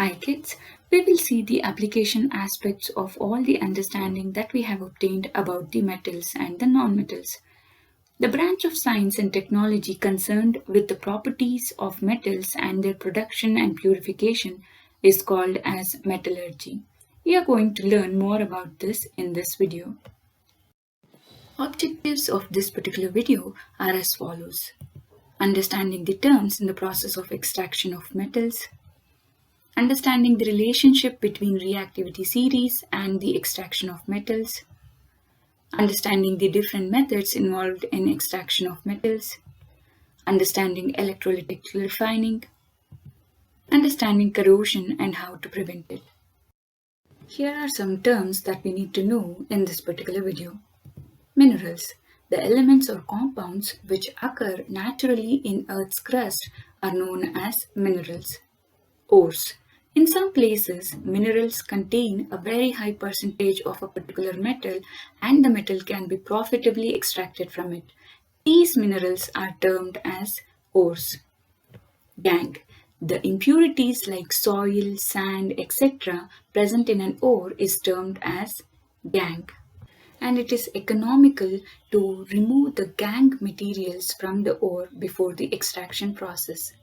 Hi kids, we will see the application aspects of all the understanding that we have obtained about the metals and the non-metals. The branch of science and technology concerned with the properties of metals and their production and purification is called as metallurgy. We are going to learn more about this in this video. Objectives of this particular video are as follows. Understanding the terms in the process of extraction of metals, understanding the relationship between reactivity series and the extraction of metals, understanding the different methods involved in extraction of metals, understanding electrolytic refining, understanding corrosion and how to prevent it. Here are some terms that we need to know in this particular video. Minerals. The elements or compounds which occur naturally in Earth's crust are known as minerals. Ores. In some places, minerals contain a very high percentage of a particular metal and the metal can be profitably extracted from it. These minerals are termed as ores. Gangue. The impurities like soil, sand, etc. present in an ore is termed as gangue. And it is economical to remove the gangue materials from the ore before the extraction process.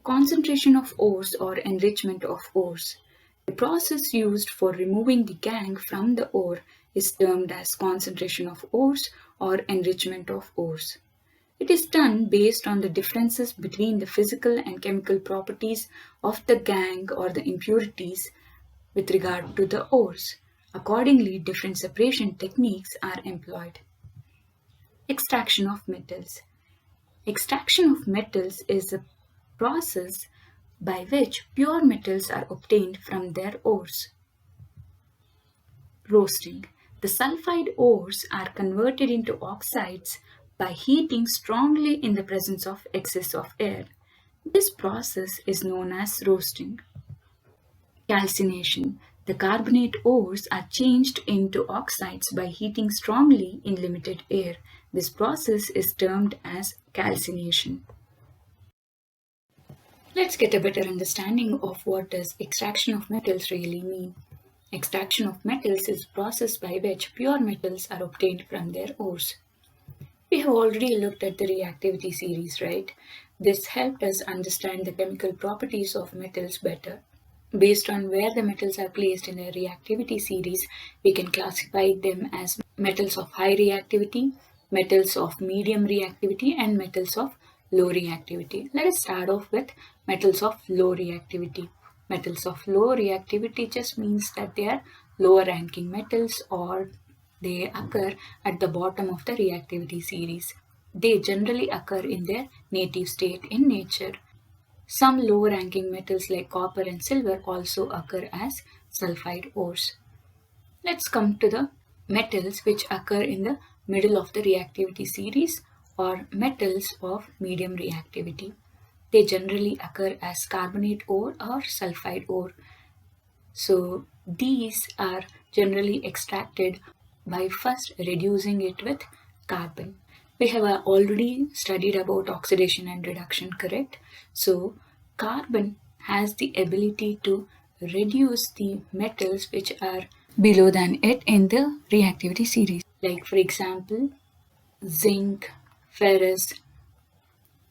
Concentration of ores or enrichment of ores. The process used for removing the gangue from the ore is termed as concentration of ores or enrichment of ores. It is done based on the differences between the physical and chemical properties of the gangue or the impurities with regard to the ores. Accordingly, different separation techniques are employed. Extraction of metals. Extraction of metals is a process by which pure metals are obtained from their ores. Roasting. The sulfide ores are converted into oxides by heating strongly in the presence of excess of air. This process is known as roasting. Calcination. The carbonate ores are changed into oxides by heating strongly in limited air. This process is termed as calcination. Let's get a better understanding of what does extraction of metals really mean. Extraction of metals is a process by which pure metals are obtained from their ores. We have already looked at the reactivity series, right? This helped us understand the chemical properties of metals better. Based on where the metals are placed in the reactivity series, we can classify them as metals of high reactivity, metals of medium reactivity, and metals of low reactivity. Let us start off with metals of low reactivity. Metals of low reactivity just means that they are lower ranking metals or they occur at the bottom of the reactivity series. They generally occur in their native state in nature. Some low-ranking metals like copper and silver also occur as sulfide ores. Let's come to the metals which occur in the middle of the reactivity series or metals of medium reactivity. They generally occur as carbonate ore or sulfide ore. So these are generally extracted by first reducing it with carbon. We have already studied about oxidation and reduction, correct? So carbon has the ability to reduce the metals which are below than it in the reactivity series. Like for example, zinc, ferrous,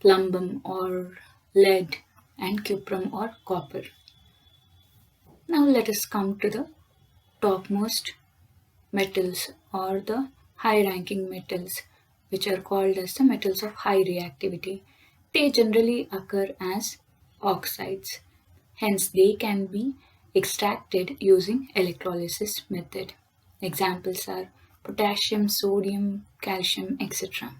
plumbum or lead and cuprum or copper. Now let us come to the topmost metals or the high ranking metals which are called as the metals of high reactivity. They generally occur as oxides. Hence they can be extracted using electrolysis method. Examples are potassium, sodium, calcium, etc.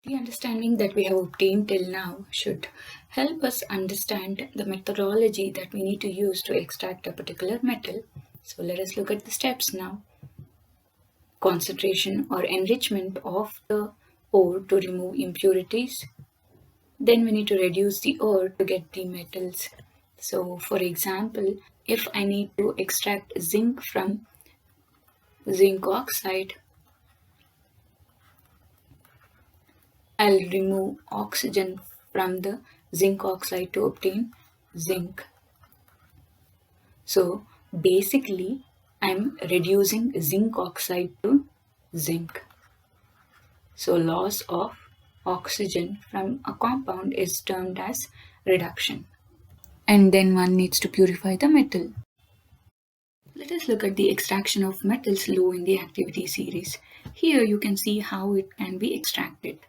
The understanding that we have obtained till now should help us understand the methodology that we need to use to extract a particular metal. So let us look at the steps now. Concentration or enrichment of the ore to remove impurities. Then we need to reduce the ore to get the metals. So for example, if I need to extract zinc from zinc oxide, I'll remove oxygen from the zinc oxide to obtain zinc. So basically, I'm reducing zinc oxide to zinc. So loss of oxygen from a compound is termed as reduction. And then one needs to purify the metal. Let us look at the extraction of metals low in the activity series. Here you can see how it can be extracted.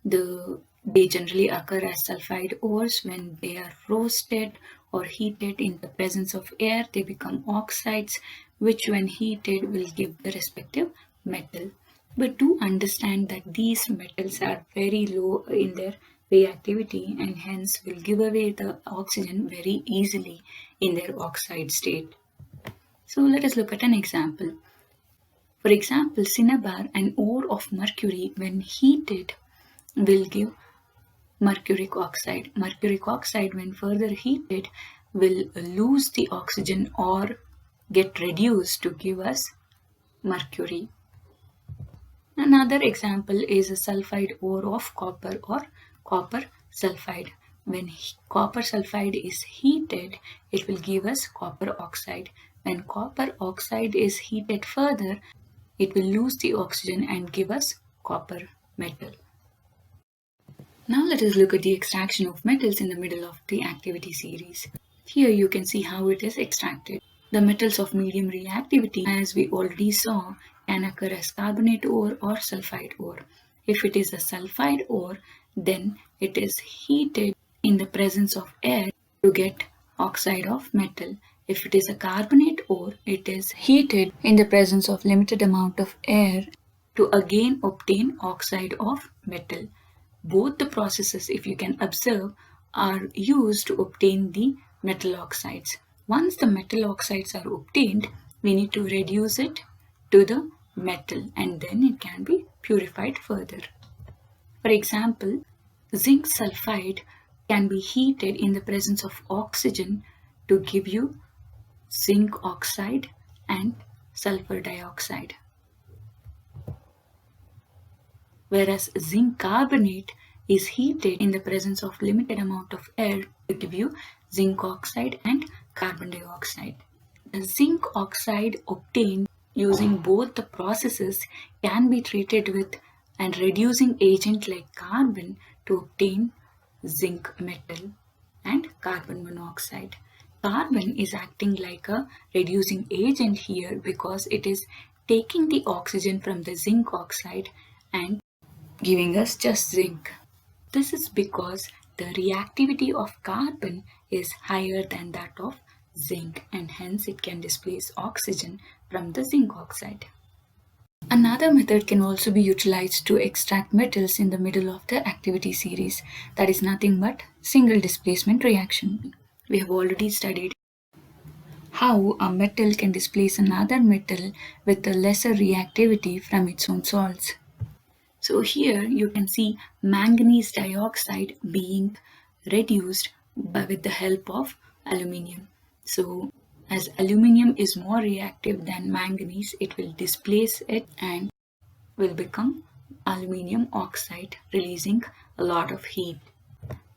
They generally occur as sulfide ores. When they are roasted or heated in the presence of air, they become oxides, which when heated will give the respective metal. But do understand that these metals are very low in their reactivity and hence will give away the oxygen very easily in their oxide state. So let us look at an example. For example, cinnabar, an ore of mercury, when heated, will give mercuric oxide. Mercuric oxide, when further heated, will lose the oxygen or get reduced to give us mercury. Another example is a sulfide ore of copper or copper sulfide. When copper sulfide is heated, it will give us copper oxide. When copper oxide is heated further, it will lose the oxygen and give us copper metal. Now let us look at the extraction of metals in the middle of the activity series. Here you can see how it is extracted. The metals of medium reactivity, as we already saw, can occur as carbonate ore or sulfide ore. If it is a sulfide ore, then it is heated in the presence of air to get oxide of metal. If it is a carbonate ore, it is heated in the presence of limited amount of air to again obtain oxide of metal. Both the processes, if you can observe, are used to obtain the metal oxides. Once the metal oxides are obtained, we need to reduce it to the metal and then it can be purified further. For example, zinc sulfide can be heated in the presence of oxygen to give you zinc oxide and sulfur dioxide. Whereas zinc carbonate is heated in the presence of limited amount of air to give you zinc oxide and carbon dioxide. The zinc oxide obtained using both the processes can be treated with a reducing agent like carbon to obtain zinc metal and carbon monoxide. Carbon is acting like a reducing agent here because it is taking the oxygen from the zinc oxide and giving us just zinc. This is because the reactivity of carbon is higher than that of zinc and hence it can displace oxygen from the zinc oxide. Another method can also be utilized to extract metals in the middle of the activity series. That is nothing but single displacement reaction. We have already studied how a metal can displace another metal with a lesser reactivity from its own salts. So here you can see manganese dioxide being reduced with the help of aluminium. So as aluminium is more reactive than manganese, it will displace it and will become aluminium oxide, releasing a lot of heat.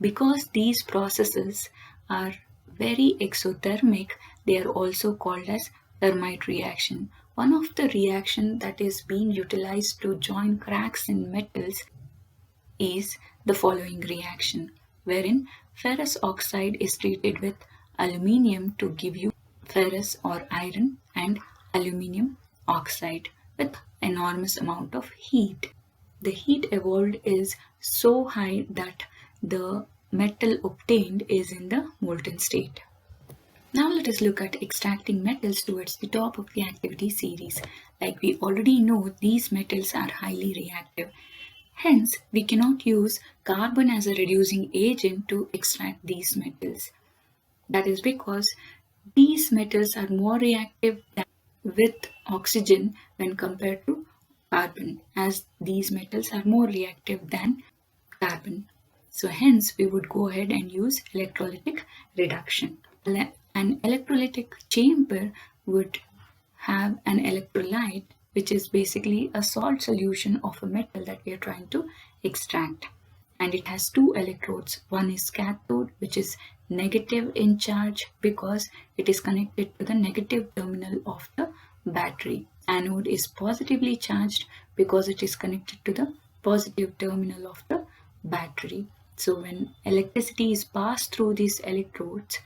Because these processes are very exothermic, they are also called as thermite reaction. One of the reaction that is being utilized to join cracks in metals is the following reaction, wherein ferrous oxide is treated with aluminium to give you ferrous or iron and aluminium oxide with enormous amount of heat. The heat evolved is so high that the metal obtained is in the molten state. Now let us look at extracting metals towards the top of the activity series. Like we already know, these metals are highly reactive. Hence, we cannot use carbon as a reducing agent to extract these metals. That is because these metals are more reactive with oxygen when compared to carbon, as these metals are more reactive than carbon. So hence we would go ahead and use electrolytic reduction. An electrolytic chamber would have an electrolyte, which is basically a salt solution of a metal that we are trying to extract. and it has two electrodes. One is cathode, which is negative in charge because it is connected to the negative terminal of the battery. Anode is positively charged because it is connected to the positive terminal of the battery. So when electricity is passed through these electrodes,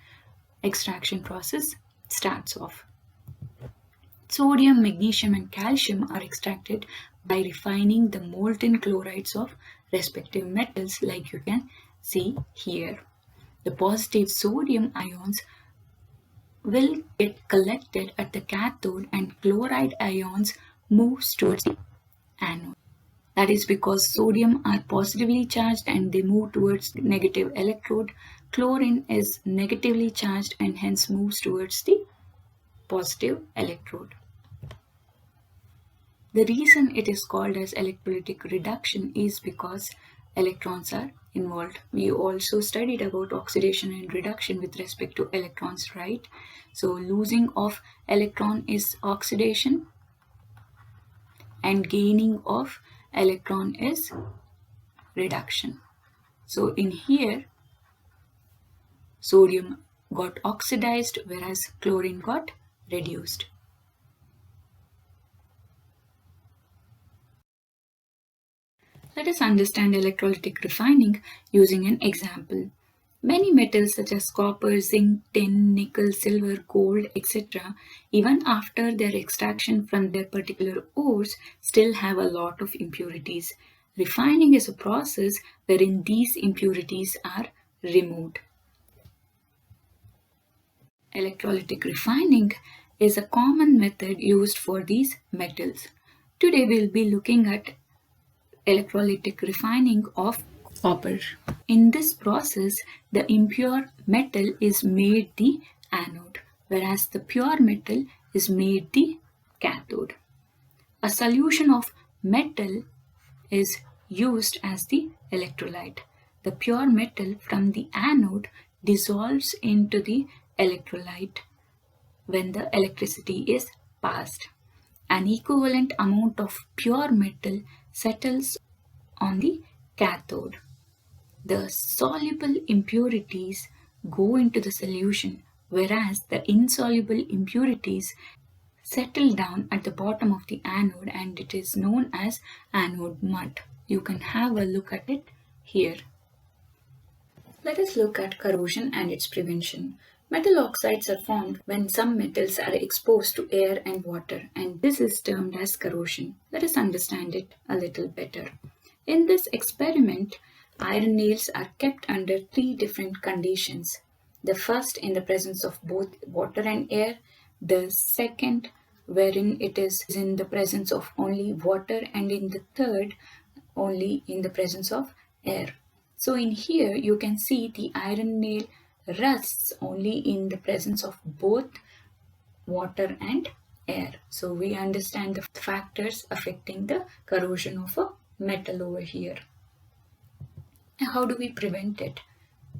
extraction process starts off. Sodium, magnesium and calcium are extracted by refining the molten chlorides of respective metals, like you can see here. The positive sodium ions will get collected at the cathode and chloride ions moves towards the anode. That is because sodium are positively charged and they move towards the negative electrode. Chlorine is negatively charged and hence moves towards the positive electrode. The reason it is called as electrolytic reduction is because electrons are involved. We also studied about oxidation and reduction with respect to electrons, right? So losing of electron is oxidation and gaining of electron is reduction. So in here, sodium got oxidized whereas chlorine got reduced. Let us understand electrolytic refining using an example. Many metals such as copper, zinc, tin, nickel, silver, gold, etc., even after their extraction from their particular ores, still have a lot of impurities. Refining is a process wherein these impurities are removed. Electrolytic refining is a common method used for these metals. Today we'll be looking at electrolytic refining of copper. In this process, the impure metal is made the anode, whereas the pure metal is made the cathode. A solution of metal is used as the electrolyte. The pure metal from the anode dissolves into the electrolyte when the electricity is passed. An equivalent amount of pure metal settles on the cathode. The soluble impurities go into the solution, whereas the insoluble impurities settle down at the bottom of the anode, and it is known as anode mud. You can have a look at it here. Let us look at corrosion and its prevention. Metal oxides are formed when some metals are exposed to air and water, and this is termed as corrosion. Let us understand it a little better. In this experiment, iron nails are kept under three different conditions. The first in the presence of both water and air, the second wherein it is in the presence of only water, and in the third only in the presence of air. So in here you can see the iron nail rusts only in the presence of both water and air. So we understand the factors affecting the corrosion of a metal over here. Now, how do we prevent it?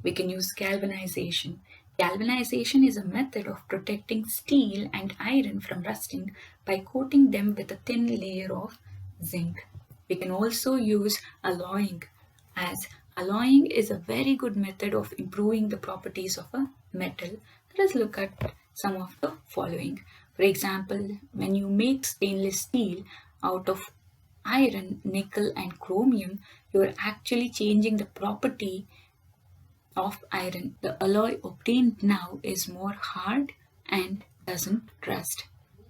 We can use galvanization. Galvanization is a method of protecting steel and iron from rusting by coating them with a thin layer of zinc. We can also use alloying, as alloying is a very good method of improving the properties of a metal. Let us look at some of the following. For example, when you make stainless steel out of iron, nickel and chromium, you are actually changing the property of iron. The alloy obtained now is more hard and doesn't rust.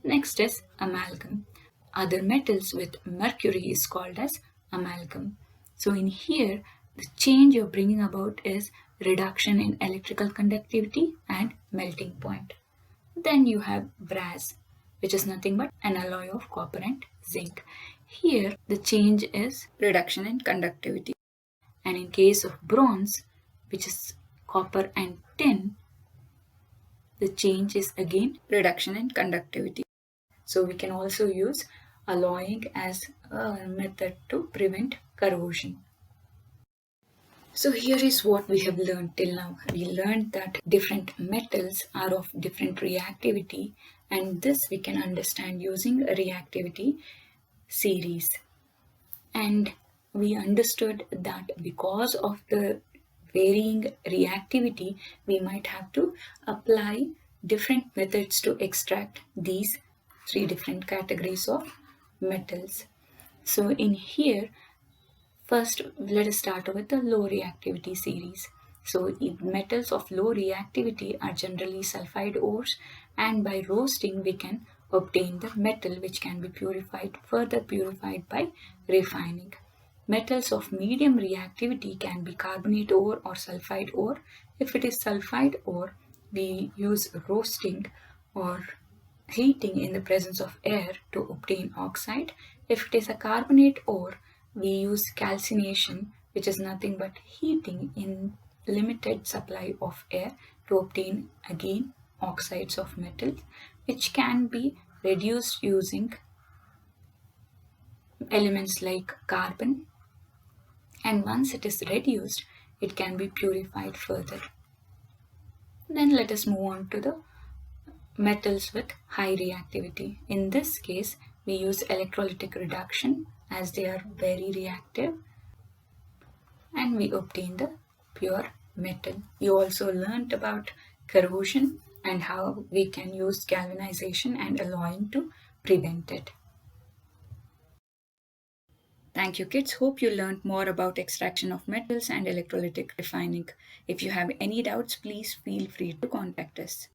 Next is amalgam. Other metals with mercury is called as amalgam. So in here, the change you're bringing about is reduction in electrical conductivity and melting point. Then you have brass, which is nothing but an alloy of copper and zinc. Here, the change is reduction in conductivity. And in case of bronze, which is copper and tin, the change is again reduction in conductivity. So we can also use alloying as a method to prevent corrosion. So here is what we have learned till now. We learned that different metals are of different reactivity, and this we can understand using a reactivity series. And we understood that because of the varying reactivity, we might have to apply different methods to extract these three different categories of metals. So in here, first, let us start with the low reactivity series. So, metals of low reactivity are generally sulfide ores, and by roasting, we can obtain the metal which can be further purified by refining. Metals of medium reactivity can be carbonate ore or sulfide ore. If it is sulfide ore, we use roasting or heating in the presence of air to obtain oxide. If it is a carbonate ore, we use calcination, which is nothing but heating in limited supply of air to obtain again oxides of metals, which can be reduced using elements like carbon, and once it is reduced, it can be purified further. Then let us move on to the metals with high reactivity. In this case, we use electrolytic reduction as they are very reactive, and we obtain the pure metal. You also learnt about corrosion and how we can use galvanization and alloying to prevent it. Thank you, kids. Hope you learned more about extraction of metals and electrolytic refining. If you have any doubts, please feel free to contact us.